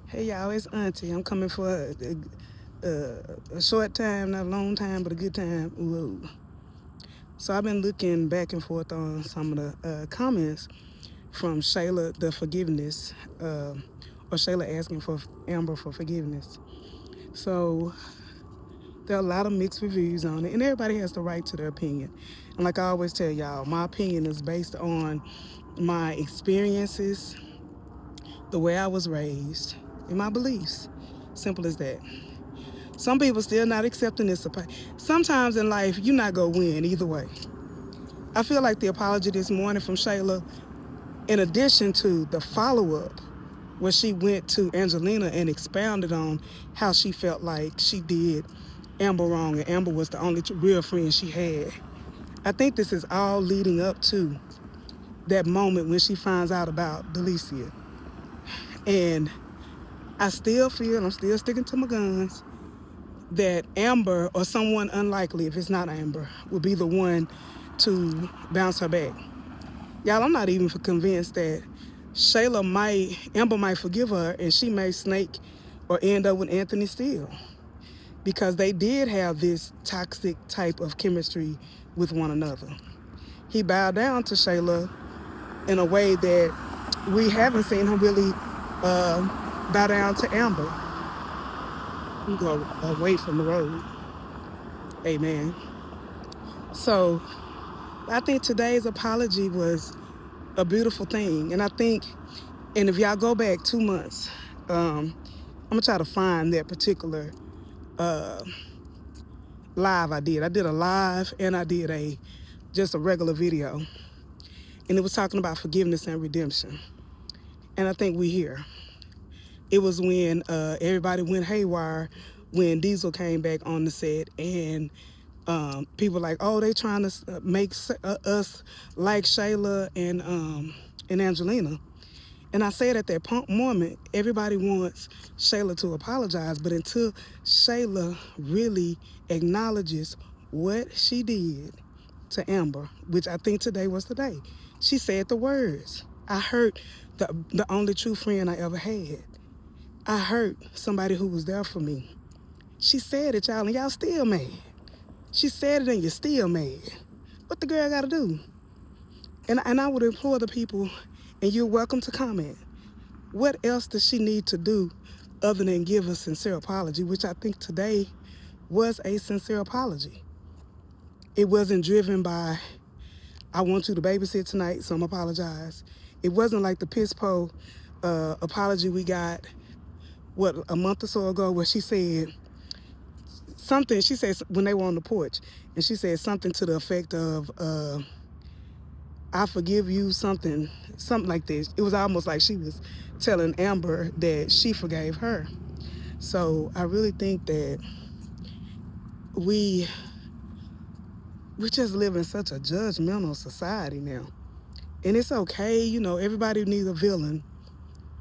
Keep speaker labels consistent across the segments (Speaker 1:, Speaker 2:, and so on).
Speaker 1: Hey y'all, it's Auntie. I'm coming for a short time, not a long time, but a good time. Whoa. So I've been looking back and forth on some of the comments from Shayla, the forgiveness, or Shayla asking for Amber for forgiveness. So there are a lot of mixed reviews on it, and everybody has the right to their opinion. And like I always tell y'all, my opinion is based on my experiences, the way I was raised, and my beliefs. Simple as that. Some people still not accepting this. Sometimes in life, you're not going to win either way. I feel like the apology this morning from Shayla, in addition to the follow-up, where she went to Angelina and expounded on how she felt like she did Amber wrong and Amber was the only real friend she had. I think this is all leading up to that moment when she finds out about Delicia. And I still feel, I'm still sticking to my guns, that Amber or someone unlikely, if it's not Amber, will be the one to bounce her back. Y'all, I'm not even convinced that Amber might forgive her and she may snake or end up with Anthony Steele, because they did have this toxic type of chemistry with one another. He bowed down to Shayla in a way that we haven't seen him really bow down to Amber. You go away from the road. Amen. So I think today's apology was a beautiful thing. And I think, and if y'all go back 2 months, I'm going to try to find that particular live I did. I did a live and I did just a regular video. And it was talking about forgiveness and redemption. And I think we here. It was when everybody went haywire when Diesel came back on the set, and people like, oh, they trying to make us like Shayla and Angelina. And I said at that moment, everybody wants Shayla to apologize, but until Shayla really acknowledges what she did to Amber, which I think today was the day, she said the words, I hurt the only true friend I ever had. I hurt somebody who was there for me. She said it, y'all, and y'all still mad. She said it and you're still mad. What the girl got to do? And I would implore the people, and you're welcome to comment, what else does she need to do other than give a sincere apology, which I think today was a sincere apology. It wasn't driven by, I want you to babysit tonight, so I'm apologize. It wasn't like the piss po apology we got, a month or so ago, where she said something, she said when they were on the porch, and she said something to the effect of, I forgive you, something like this. It was almost like she was telling Amber that she forgave her. So I really think that we just live in such a judgmental society now. And it's okay, everybody needs a villain.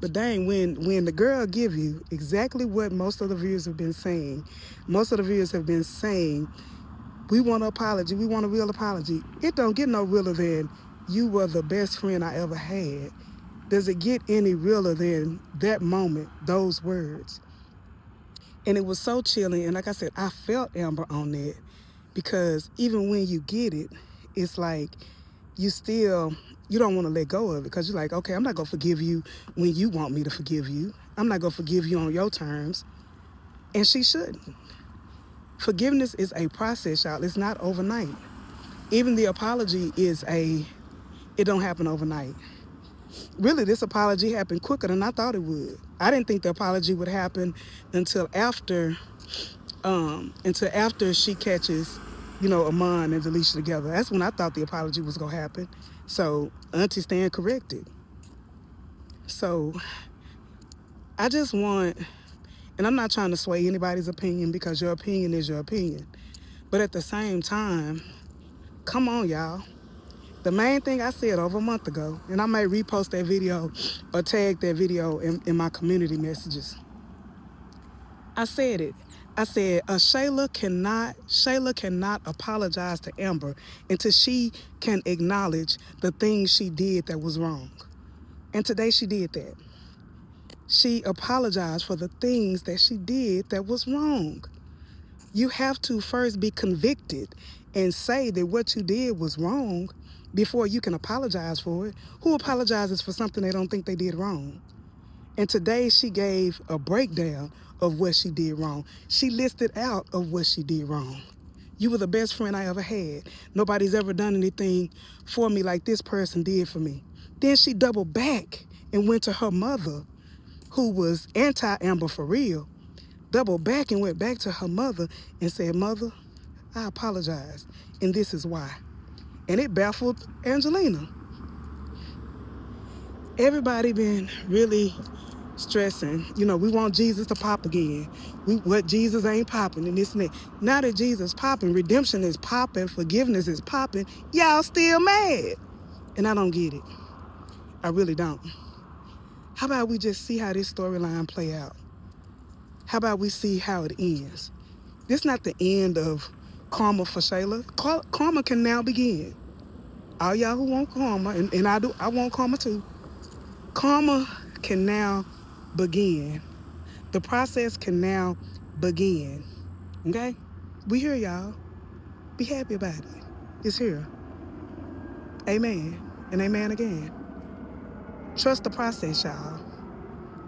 Speaker 1: But dang, when the girl give you exactly what most of the viewers have been saying, we want an apology, we want a real apology. It don't get no realer than, you were the best friend I ever had. Does it get any realer than that moment, those words? And it was so chilling. And like I said, I felt Amber on that, because even when you get it, it's like you don't want to let go of it, because you're like, okay, I'm not going to forgive you when you want me to forgive you. I'm not going to forgive you on your terms. And she shouldn't. Forgiveness is a process, y'all. It's not overnight. Even the apology it don't happen overnight. Really, this apology happened quicker than I thought it would. I didn't think the apology would happen until after she catches, Amon and Delisha together. That's when I thought the apology was gonna happen. So Auntie stand corrected. So I just want, and I'm not trying to sway anybody's opinion, because your opinion is your opinion. But at the same time, come on, y'all. The main thing I said over a month ago, and I may repost that video or tag that video in my community messages. I said it. I said, Shayla cannot apologize to Amber until she can acknowledge the things she did that was wrong. And today she did that. She apologized for the things that she did that was wrong. You have to first be convicted and say that what you did was wrong before you can apologize for it. Who apologizes for something they don't think they did wrong? And today she gave a breakdown of what she did wrong. She listed out of what she did wrong. You were the best friend I ever had. Nobody's ever done anything for me like this person did for me. Then she doubled back and went to her mother, who was anti-Amber for real, doubled back and went back to her mother and said, Mother, I apologize, and this is why. And it baffled Angelina. Everybody been really stressing, we want Jesus to pop again. What Jesus ain't popping and this and that. Now that Jesus popping, redemption is popping, forgiveness is popping, y'all still mad. And I don't get it. I really don't. How about we just see how this storyline play out? How about we see how it ends? This not the end of karma for Shayla. Karma can now begin. All y'all who want karma, and I want karma too. Karma can now begin. The process can now begin. Okay? We here, y'all. Be happy about it. It's here. Amen. And amen again. Trust the process, y'all.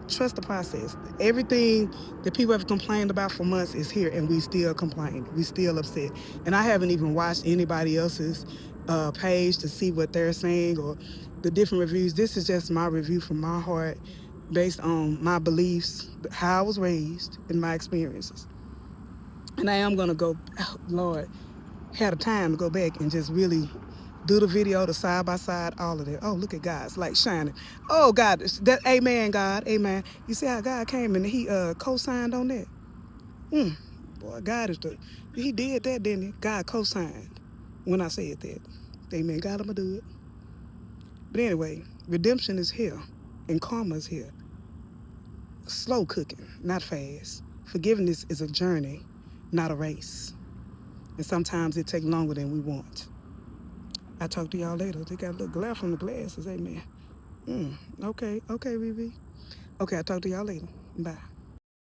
Speaker 1: Trust the process. Everything that people have complained about for months is here, and we still complain. We still upset. And I haven't even watched anybody else's page to see what they're saying or the different reviews. This is just my review from my heart based on my beliefs, how I was raised, and my experiences. And I am going to go, Lord, had a time to go back and just really do the video, the side by side, all of that. Oh, look at God's light shining. Oh, God, that amen, God, amen. You see how God came and he co-signed on that? Boy, God he did that, didn't he? God co-signed when I said that. Amen, God, I'm going to do it. But anyway, redemption is here and karma is here. Slow cooking, not fast. Forgiveness is a journey, not a race. And sometimes it takes longer than we want. I'll talk to y'all later. They got a little glare from the glasses. Amen. Okay, ReRe. Okay, I'll talk to y'all later. Bye.